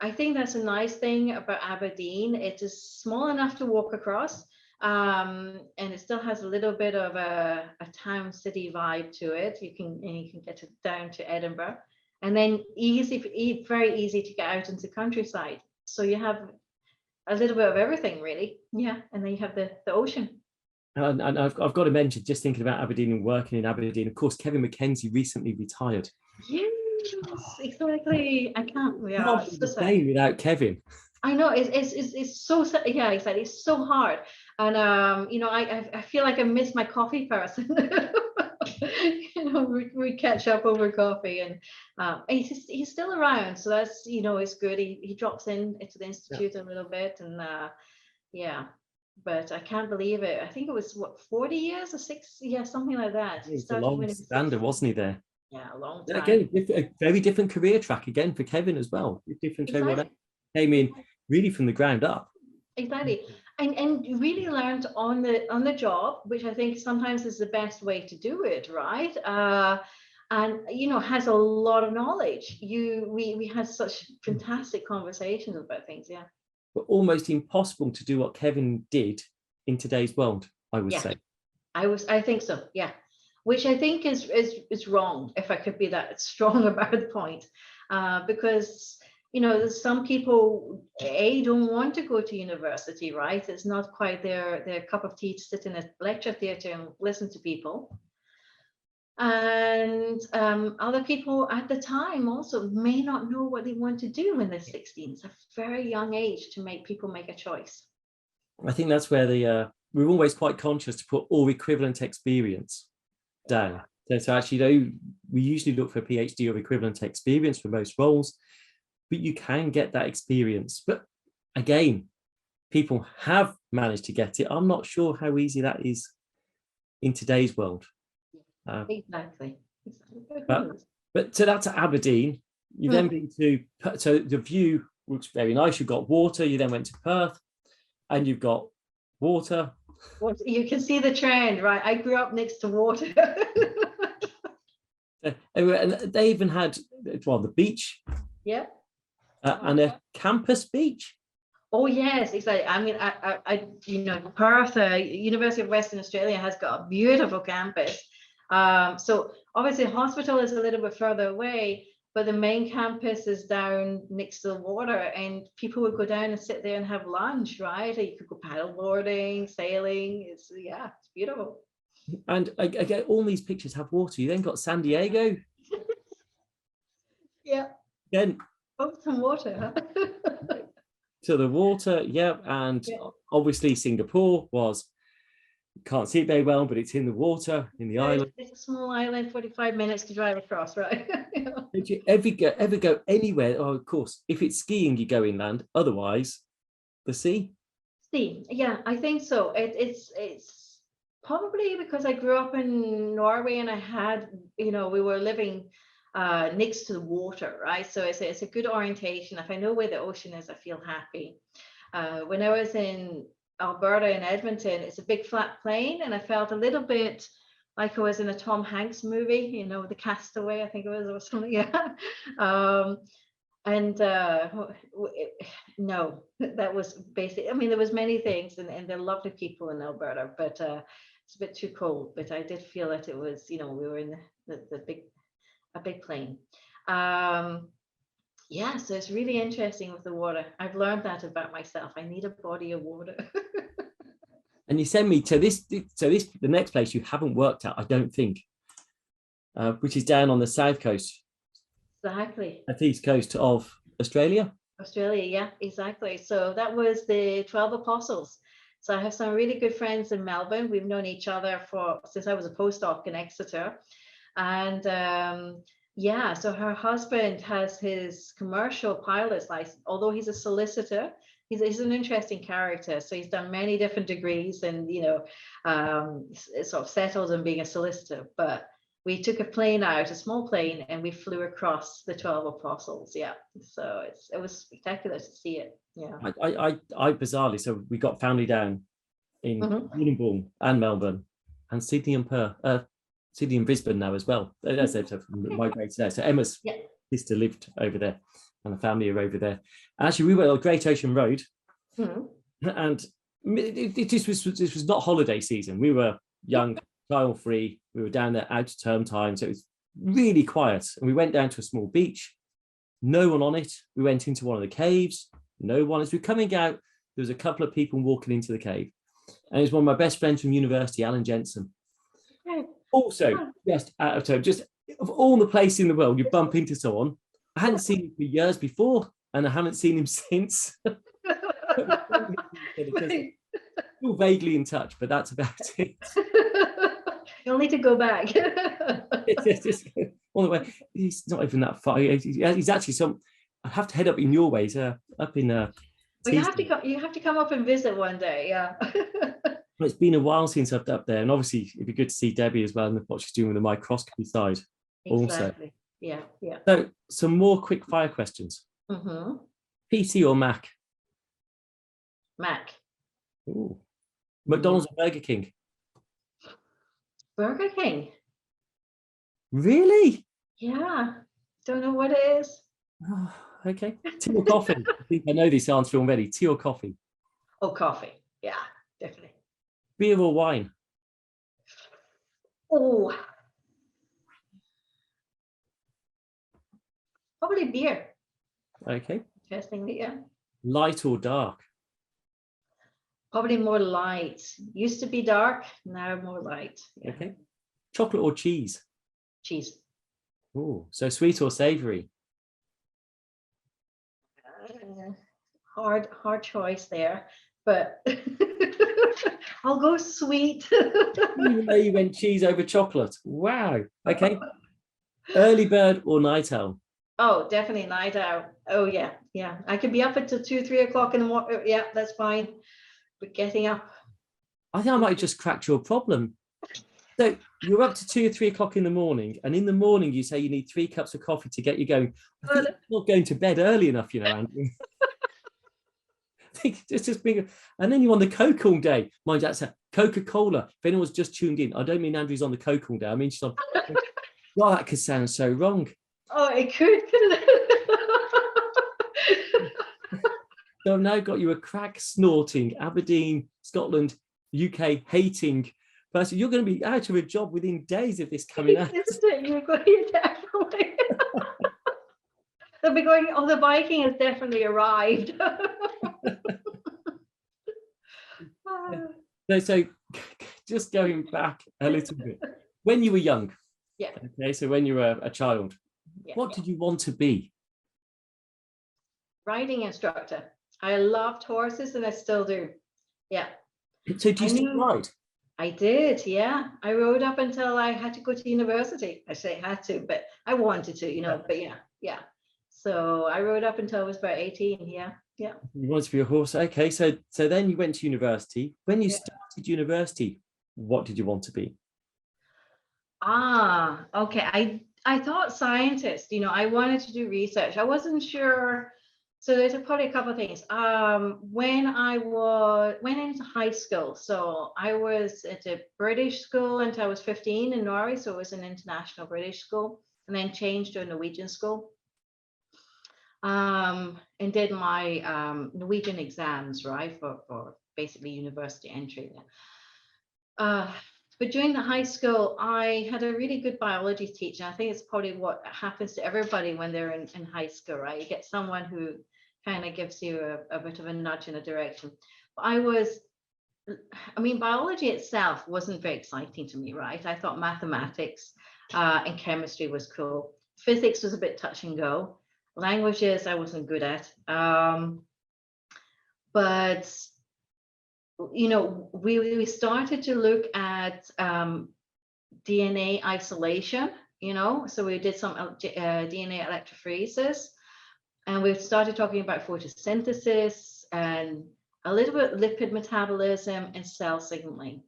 I think that's a nice thing about Aberdeen. It is small enough to walk across, and it still has a little bit of a town city vibe to it. You can get it down to Edinburgh, and then very easy to get out into the countryside. So you have a little bit of everything, really. Yeah, and then you have the ocean. And I've got to mention, just thinking about Aberdeen and working in Aberdeen, of course, Kevin Mckenzie recently retired. Yes, exactly. I can't. Can't be the same without Kevin. I know it's so exactly. It's so hard, and I feel like I miss my coffee person. We catch up over coffee, and he's still around, so that's it's good. He drops into the institute a little bit, and but I can't believe it. I think it was 40 years or 6, something like that. He was a long stander, wasn't he? There, a long time. Again, a very different career track again for Kevin as well. Different to everyone else. Came in really from the ground up. Exactly. And really learned on the job, which I think sometimes is the best way to do it, right? And has a lot of knowledge. We had such fantastic conversations about things, But almost impossible to do what Kevin did in today's world, I would say. I think so, which I think is wrong, if I could be that strong about the point, because some people don't want to go to university, right? It's not quite their cup of tea to sit in a lecture theatre and listen to people. And other people at the time also may not know what they want to do when they're 16. It's a very young age to make people make a choice. I think that's where we're always quite conscious to put all equivalent experience down. So actually, though, we usually look for PhD or equivalent experience for most roles, but you can get that experience. But again, people have managed to get it. I'm not sure how easy that is in today's world. Exactly. But so that's at Aberdeen. You've then been so the view looks very nice. You've got water. You then went to Perth, and you've got water. You can see the trend, right? I grew up next to water. And they even had the beach. Yeah. And a campus beach. Oh yes, exactly. I mean, I Perth, University of Western Australia has got a beautiful campus. So obviously, hospital is a little bit further away, but the main campus is down next to the water, and people would go down and sit there and have lunch, right? Or you could go paddleboarding, sailing. It's beautiful. And again, all these pictures have water. You then got San Diego. Yeah. Again. Oh, some water. Huh? to the water. Yeah, and obviously Singapore was, can't see it very well, but it's in the water, in the island. It's a small island, 45 minutes to drive across, right? Did you ever go anywhere? Oh, of course, if it's skiing, you go inland. Otherwise, the sea. Sea, yeah, I think so. It's probably because I grew up in Norway and I had, we were living next to the water, right? So it's a good orientation. If I know where the ocean is, I feel happy. When I was in Alberta in Edmonton, it's a big flat plain, and I felt a little bit like I was in a Tom Hanks movie, The Castaway, I think it was, or something. Yeah. No, that was basic. I mean, there was many things, and they're lovely people in Alberta, but it's a bit too cold. But I did feel that it was, we were in a big plain. Yeah, so it's really interesting with the water. I've learned that about myself. I need a body of water. And you send me to the next place you haven't worked at, I don't think, which is down on the south coast. Exactly. At the east coast of Australia. Australia, yeah, exactly. So that was the 12 Apostles. So I have some really good friends in Melbourne. We've known each other since I was a postdoc in Exeter. And so her husband has his commercial pilot's license, although he's a solicitor. He's an interesting character. So he's done many different degrees and, sort of settled in being a solicitor. But we took a small plane, and we flew across the 12 Apostles. Yeah. So it was spectacular to see it. Yeah. I bizarrely, so we got family down in Wollongong and Melbourne and Sydney and Brisbane now as well. That's migrated there. So Emma's sister lived over there, and the family are over there. And actually, we were on Great Ocean Road, and this was not holiday season. We were young, child-free. We were down there out of term time, so it was really quiet. And we went down to a small beach, no one on it. We went into one of the caves, no one. As we were coming out, there was a couple of people walking into the cave, and it was one of my best friends from university, Alan Jensen. Also, just out of term, just of all the places in the world, you bump into someone. I hadn't seen him for years before, and I haven't seen him since. Still vaguely in touch, but that's about it. You'll need to go back. Just all the way. He's not even that far. He's actually I have to head up in your ways, up in. Well, you have to come up and visit one day. Yeah. Well, it's been a while since I've been up there, and obviously it'd be good to see Debbie as well and what she's doing with the microscopy side. Exactly. Also. Yeah. So some more quick fire questions. PC or Mac? Mac. Ooh. McDonald's or Burger King? Burger King. Really? Yeah. Don't know what it is. Oh, okay. Tea or coffee? I think I know this answer already. Tea or coffee? Oh, coffee. Yeah, definitely. Beer or wine? Oh. Probably beer. Okay. Interestingly, yeah. Light or dark? Probably more light. Used to be dark, now more light. Yeah. Okay. Chocolate or cheese? Cheese. Oh, so sweet or savory? Hard choice there, but I'll go sweet. Even though you went cheese over chocolate. Wow. Okay. Early bird or night owl? Oh, definitely night owl. Oh yeah. I could be up until 2-3 o'clock in the morning. Yeah, that's fine. But getting up. I think I might have just cracked your problem. So you're up to 2 or 3 o'clock in the morning, and in the morning you say you need 3 cups of coffee to get you going. I think you're not going to bed early enough, Andrew. I think it's just being, and then you're on the Coke all day. Mind you, that's a Coca-Cola. If anyone's just tuned in, I don't mean Andrew's on the Coke all day. I mean she's on. Well, that could sound so wrong. Oh, it could, couldn't it? So I've now got you a crack snorting, Aberdeen, Scotland, UK hating person. You're going to be out of a job within days of this coming out. Isn't it? You're definitely. They'll be going, oh, the Viking has definitely arrived. So just going back a little bit, when you were young, okay, so when you were a child, what did you want to be? Riding instructor. I loved horses and I still do. Yeah. So do you still ride? I did, yeah. I rode up until I had to go to university. I say had to, but I wanted to, but yeah. So I rode up until I was about 18, yeah. You wanted to be a horse. Okay, so then you went to university. When you started university, what did you want to be? Okay. I thought scientist, I wanted to do research. I wasn't sure. So there's probably a couple of things. When I went into high school, so I was at a British school until I was 15 in Norway. So it was an international British school, and then changed to a Norwegian school. And did my Norwegian exams, right, for basically university entry. But during the high school, I had a really good biology teacher. I think it's probably what happens to everybody when they're in high school, right? You get someone who kind of gives you a bit of a nudge in a direction. But biology itself wasn't very exciting to me, right? I thought mathematics and chemistry was cool. Physics was a bit touch and go. Languages I wasn't good at. But we started to look at DNA isolation, so we did some DNA electrophoresis, and we started talking about photosynthesis and a little bit lipid metabolism and cell signaling.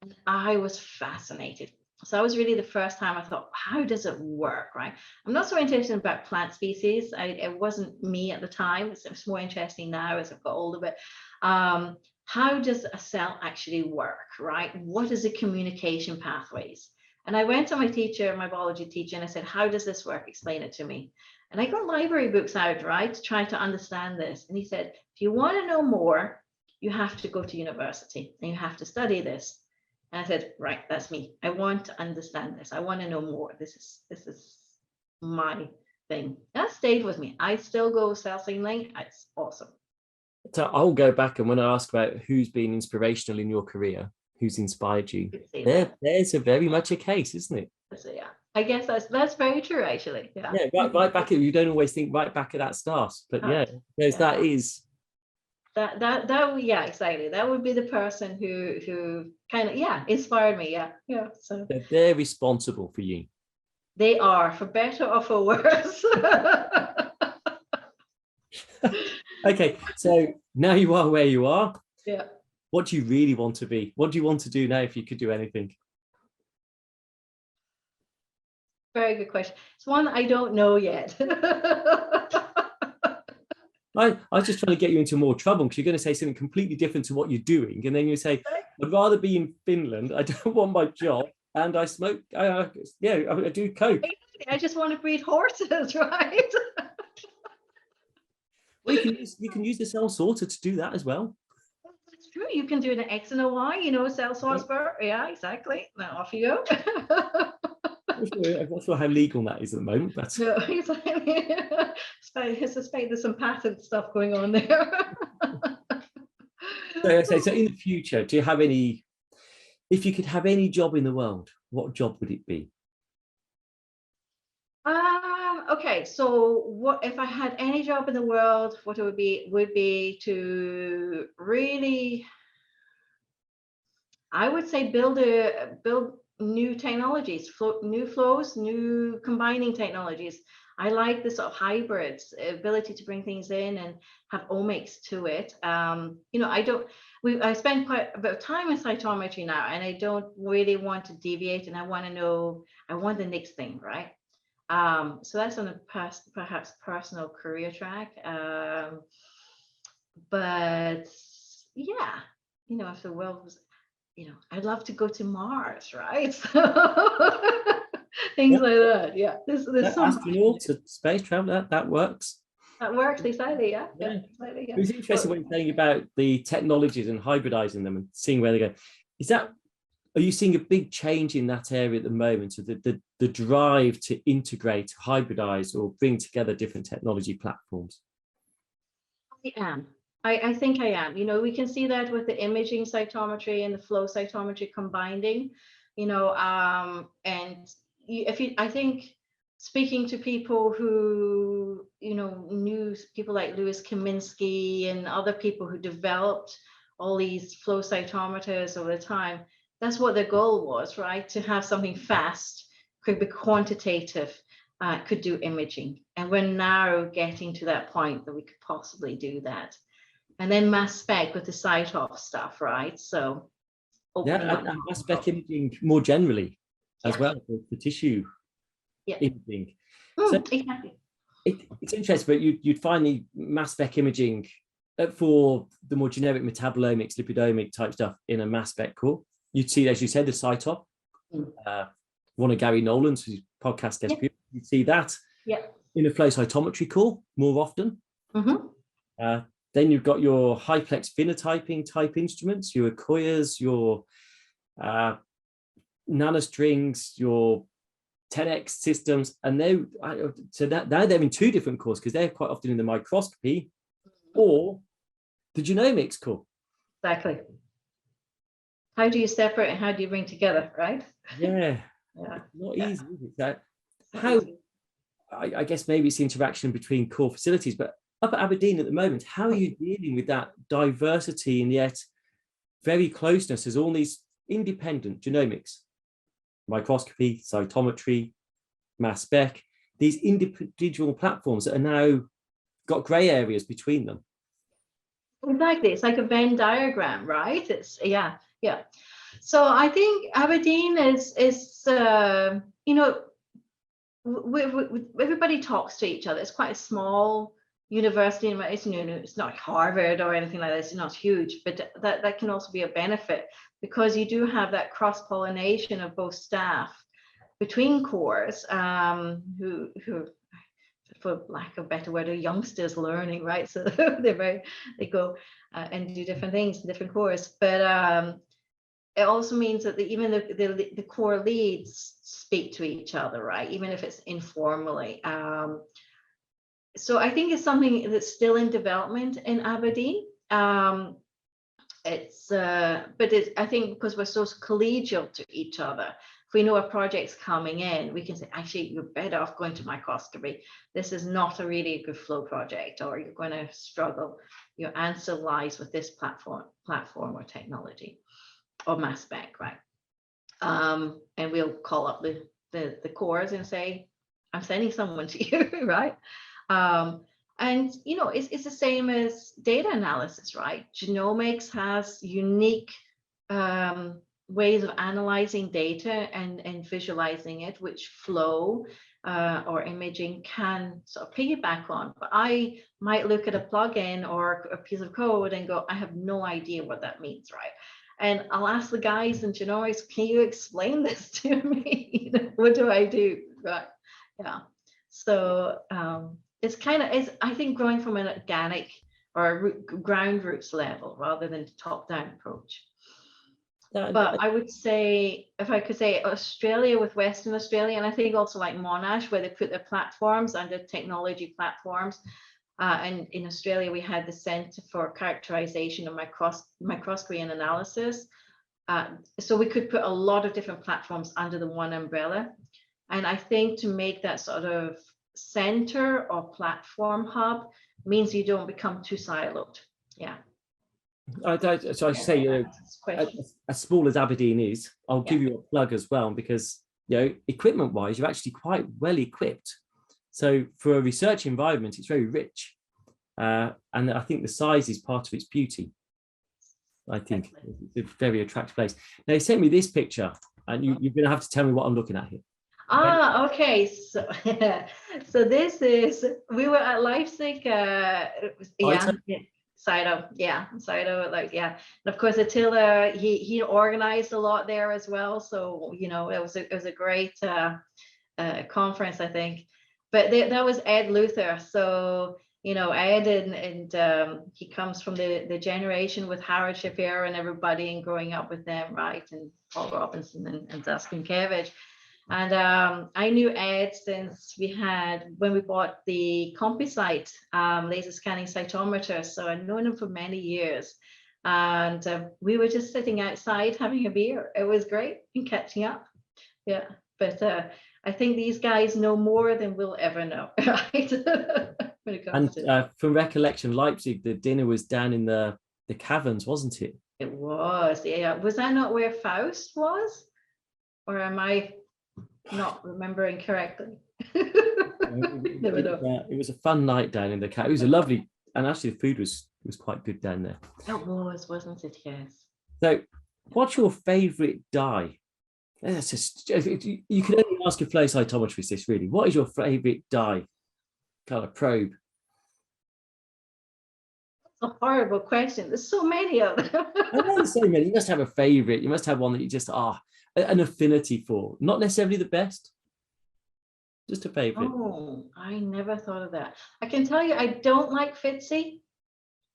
And I was fascinated. So that was really the first time I thought, how does it work, right? I'm not so interested about plant species. It wasn't me at the time. It's more interesting now as I've got older, but how does a cell actually work, right? What is the communication pathways? And I went to my teacher, my biology teacher, and I said, how does this work? Explain it to me. And I got library books out, right, to try to understand this. And he said, if you want to know more, you have to go to university and you have to study this. And I said, right, that's me. I want to understand this. I want to know more. This is my thing. That stayed with me. I still go cell signaling. It's awesome. So I'll go back, and when I ask about who's been inspirational in your career, who's inspired you, there's a very much a case, isn't it? So, yeah, I guess that's very true, actually. Yeah, right back at, you don't always think right back at that start, but that is that yeah, exactly. That would be the person who kind of inspired me. Yeah. So they're responsible for you. They are, for better or for worse. Okay, so now you are where you are. Yeah. What do you really want to be? What do you want to do now if you could do anything? Very good question. It's one I don't know yet. I was just trying to get you into more trouble, because you're going to say something completely different to what you're doing, and then you say, I'd rather be in Finland, I don't want my job, and I smoke, I do coke. I just want to breed horses, right? Well, you can use the cell sorter to do that as well. That's true. You can do an X and a Y, cell sorter. Yeah, exactly. Now off you go. I'm not sure how legal that is at the moment, but no, exactly. I suspect there's some patent stuff going on there. So in the future, do you have any? If you could have any job in the world, what job would it be? Okay, so what if I had any job in the world? What it would be to really, I would say, build new technologies, new flows, new combining technologies. I like the sort of hybrids, ability to bring things in and have omics to it. I spend quite a bit of time in cytometry now, and I don't really want to deviate, and I want the next thing, right? So that's on a perhaps personal career track. But yeah, if the world was, I'd love to go to Mars, right? Things like that. Yeah, there's astronauts, space travel, that works. That works, exactly. Yeah. Exactly, yeah. It was interesting when you're saying about the technologies and hybridizing them and seeing where they go. Are you seeing a big change in that area at the moment? So the drive to integrate, hybridize, or bring together different technology platforms? I am. I think I am. We can see that with the imaging cytometry and the flow cytometry combining. I think speaking to people who, knew people like Louis Kaminsky and other people who developed all these flow cytometers over time, that's what their goal was, right? To have something fast, could be quantitative, could do imaging. And we're now getting to that point that we could possibly do that. And then mass spec with the CyTOF stuff, right? So and mass spec imaging more generally as well for tissue imaging. So exactly. It's interesting, but you'd find the mass spec imaging for the more generic metabolomics, lipidomic type stuff in a mass spec core. You'd see, as you said, the CyTOF, one of Gary Nolan's, whose podcast guest. You'd see that in a flow cytometry core more often. Then you've got your high-plex phenotyping type instruments, your Akoyas, your nanostrings, your 10x systems, and now they're in two different cores, because they're quite often in the microscopy or the genomics core. Exactly. How do you separate and how do you bring together, right? Not easy, is it? That how I guess maybe it's the interaction between core facilities, but up at Aberdeen at the moment, how are you dealing with that diversity and yet very closeness as all these independent genomics, microscopy, cytometry, mass spec, these individual platforms that are now got grey areas between them? Exactly. It's like a Venn diagram, right? It's So I think Aberdeen is everybody talks to each other. It's quite a small university, and it's not Harvard or anything like this. It's not huge, but that can also be a benefit, because you do have that cross-pollination of both staff between cores, who for lack of a better word, are youngsters learning, right? So they go and do different things in different cores, but it also means that even the core leads speak to each other, right? Even if it's informally. So I think it's something that's still in development in Aberdeen. I think because we're so collegial to each other, if we know a project's coming in, we can say, actually, you're better off going to microscopy. This is not a really good flow project, or you're going to struggle. Your answer lies with this platform or technology, or mass spec, right? And we'll call up the cores and say, I'm sending someone to you, right? And it's the same as data analysis, right? Genomics has unique ways of analyzing data and visualizing it, which flow or imaging can sort of piggyback on. But I might look at a plugin or a piece of code and go, I have no idea what that means, right? And I'll ask the guys in genomics, can you explain this to me? What do I do? Right. Yeah. So it's I think, growing from an organic or ground roots level rather than top-down approach. But I would say, if I could say, Australia with Western Australia, and I think also like Monash, where they put their platforms under technology platforms. And in Australia, we had the Centre for Characterization of Microscopy and Analysis. So we could put a lot of different platforms under the one umbrella. And I think to make that sort of center or platform hub means you don't become too siloed. Yeah. So I say, as small as Aberdeen is, I'll give you a plug as well, because equipment wise, you're actually quite well equipped. So for a research environment, it's very rich, and I think the size is part of its beauty. I think it's a very attractive place. Now, you sent me this picture, and you're going to have to tell me what I'm looking at here. Okay. So, so this is, we were at Leipzig. Cyto, and of course Attila, he organized a lot there as well, so it was a great conference, I think. But that was Ed Luther, so Ed and he comes from the generation with Howard Shapiro and everybody, and growing up with them, right, and Paul Robinson and Daskinkevich. And I knew Ed since when we bought the Composite laser scanning cytometer. So I've known him for many years. And we were just sitting outside having a beer. It was great and catching up. Yeah. But I think these guys know more than we'll ever know, right? When it comes to from recollection, Leipzig, the dinner was down in the caverns, wasn't it? it was, yeah. Was that not where Faust was? Or am I not remembering correctly? Never know. It was a fun night down in the cave. It was a lovely, and actually the food was quite good down there. It was, wasn't it? Yes. So, what's your favourite dye? That's just, you can only ask a flow cytometrist this really. What is your favourite dye kind of probe? A horrible question. There's so many of them. I know there's so many. You must have a favourite. You must have one that you just an affinity for. Not necessarily the best, just a favourite. Oh, I never thought of that. I can tell you, I don't like Fitzy.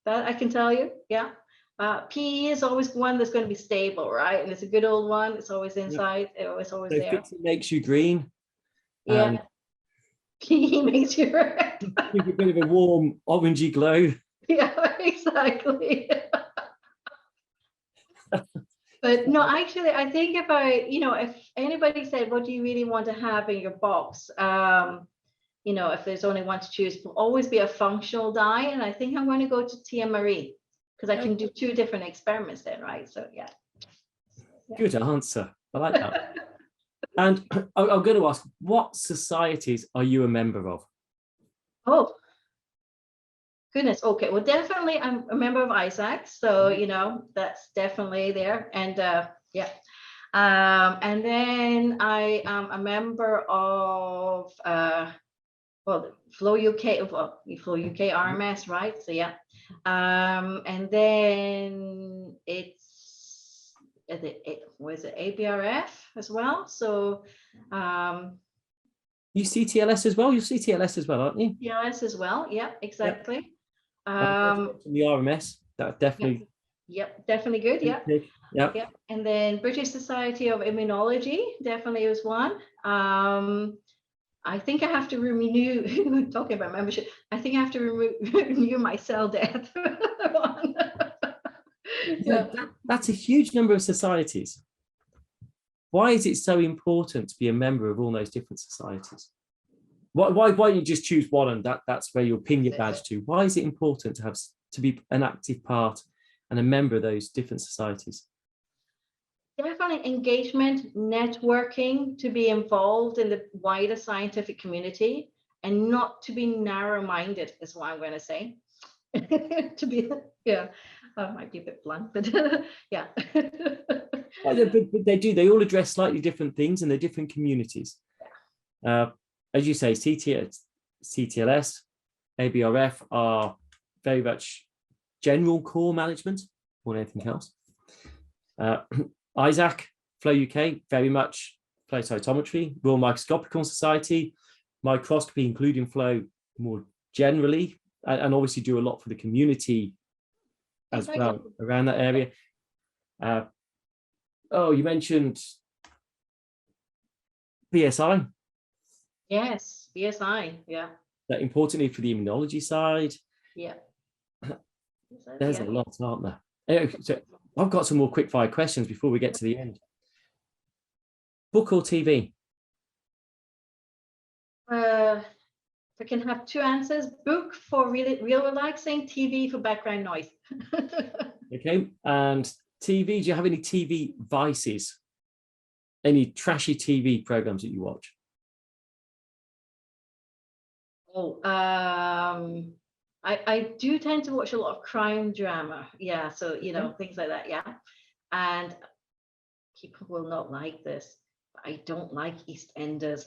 That I can tell you. Yeah. PE is always one that's going to be stable, right? And it's a good old one. It's always inside. Yeah. It's always so there. Fitzy makes you green. Yeah. PE makes you red. Give you a bit of a warm orangey glow. Yeah, exactly. But no, actually, I think about, if anybody said, what do you really want to have in your box? If there's only one to choose, will always be a functional dye. And I think I'm going to go to Tia Marie because I can do 2 different experiments then, right? So, yeah. Good answer. I like that. And I'm going to ask, what societies are you a member of? Oh, goodness. Okay. Well, definitely I'm a member of Isaac. So, that's definitely there. And yeah. And then I am a member of, Flow UK, Flow UK RMS, right? So, yeah. And then was it ABRF as well? So, you CTLS as well? You're CTLS as well, aren't you? TLS as well. Yeah, exactly. Yep. The RMS, that definitely. Yep, definitely good. Yeah. Yeah. Yep. And then British Society of Immunology definitely was one. I think I have to renew. Talking about membership, I think I have to renew my cell death. Yeah. That's a huge number of societies. Why is it so important to be a member of all those different societies? Why don't you just choose one and that's where you'll pin your badge to? Why is it important to be an active part and a member of those different societies? Definitely engagement, networking, to be involved in the wider scientific community and not to be narrow-minded is what I'm going to say. To be, yeah, that might be a bit blunt, but yeah. But they all address slightly different things in the different communities. As you say, CTLS, ABRF are very much general core management more than anything else. Isaac, Flow UK, very much flow cytometry. Royal Microscopical Society, microscopy, including flow more generally, and obviously do a lot for the community as well around that area. You mentioned BSI. Yes, BSI, yeah. That importantly for the immunology side. Yeah. There's a lot, aren't there? Anyway, so I've got some more quick fire questions before we get to the end. Book or TV? I can have 2 answers. Book for real relaxing, TV for background noise. Okay, and TV, do you have any TV vices? Any trashy TV programs that you watch? Oh, I do tend to watch a lot of crime drama. Yeah, so, things like that, yeah. And people will not like this, but I don't like EastEnders.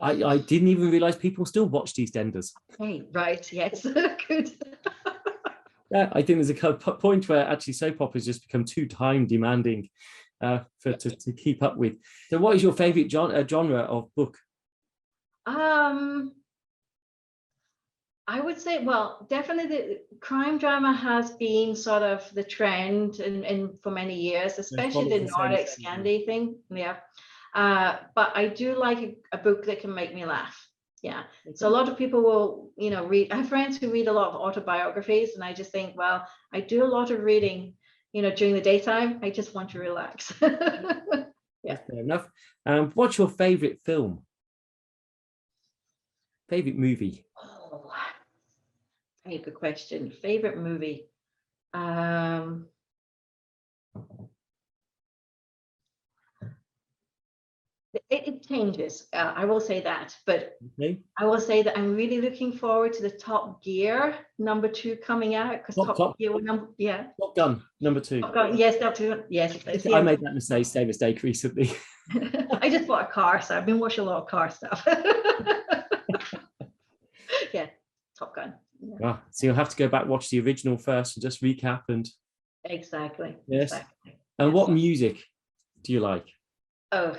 I didn't even realize people still watched EastEnders. Hey, right, yes, good. Yeah, I think there's a point where actually soap operas just become too time demanding to keep up with. So what is your favorite genre of book? I would say, well, definitely the crime drama has been sort of the trend in for many years, especially the Nordic Scandi thing. Yeah. But I do like a book that can make me laugh. Yeah. So a lot of people will, read. I have friends who read a lot of autobiographies, and I just think, well, I do a lot of reading, during the daytime. I just want to relax. Yeah. That's fair enough. What's your favorite film? Favorite movie? Oh, very good question. Favorite movie. It changes. I will say that, but Okay. I will say that I'm really looking forward to the Top Gear #2 coming out, because Top Gear, yeah. Top Gun #2. Top Gun, yes, Top Gun, yes. I made that same mistake recently. I just bought a car, so I've been watching a lot of car stuff. Yeah, Top Gun. Yeah. So you'll have to go back, watch the original first, and just recap. And Exactly. yes. Exactly. And yes. what music do you like? Oh,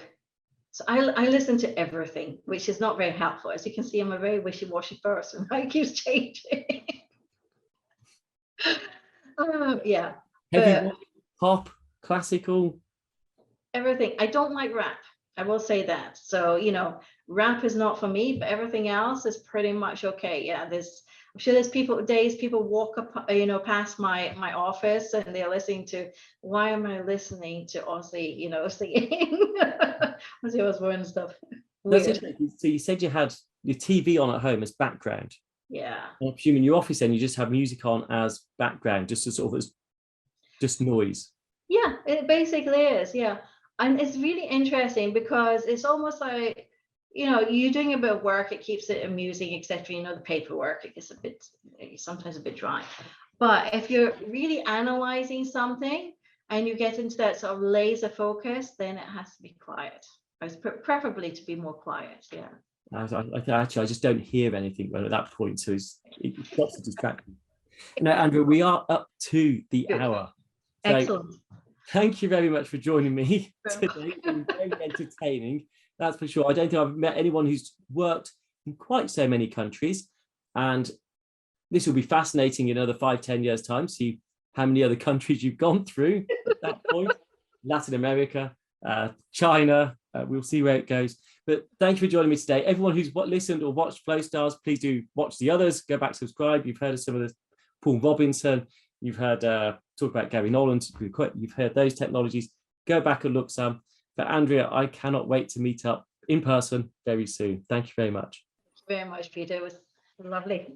so I listen to everything, which is not very helpful. As you can see, I'm a very wishy-washy person. It keeps changing. Yeah. Heavy rock, pop, classical? Everything. I don't like rap. I will say that. So, you know, rap is not for me, but everything else is pretty much okay. Yeah, I'm sure there's people walk up, you know, past my office, and they're listening to, why am I listening to Ozzy, you know, singing Ozzy Osbourne and stuff. That's Weird. interesting. So you said you had your TV on at home as background. Yeah. I'm assuming in your office then you just have music on as background, just to sort of as just noise. Yeah, it basically is. Yeah. And it's really interesting because it's almost like, you know, you're doing a bit of work, it keeps it amusing, etc. You know, the paperwork, it gets sometimes a bit dry. But if you're really analyzing something and you get into that sort of laser focus, then it has to be quiet. It's preferably to be more quiet. Yeah. I just don't hear anything at that point, so it's got to distract me. Now, Andrea, we are up to the Good. hour. So Excellent. thank you very much for joining me today. It's been very entertaining, that's for sure. I don't think I've met anyone who's worked in quite so many countries, and this will be fascinating in another 5-10 years' time. See how many other countries you've gone through at that point. Latin America, China. We'll see where it goes. But thank you for joining me today. Everyone who's listened or watched Flow Stars, please do watch the others. Go back, subscribe. You've heard of some of the Paul Robinson. You've heard talk about Gary Nolan. You've heard those technologies. Go back and look some. But Andrea, I cannot wait to meet up in person very soon. Thank you very much. Thank you very much, Peter. It was lovely.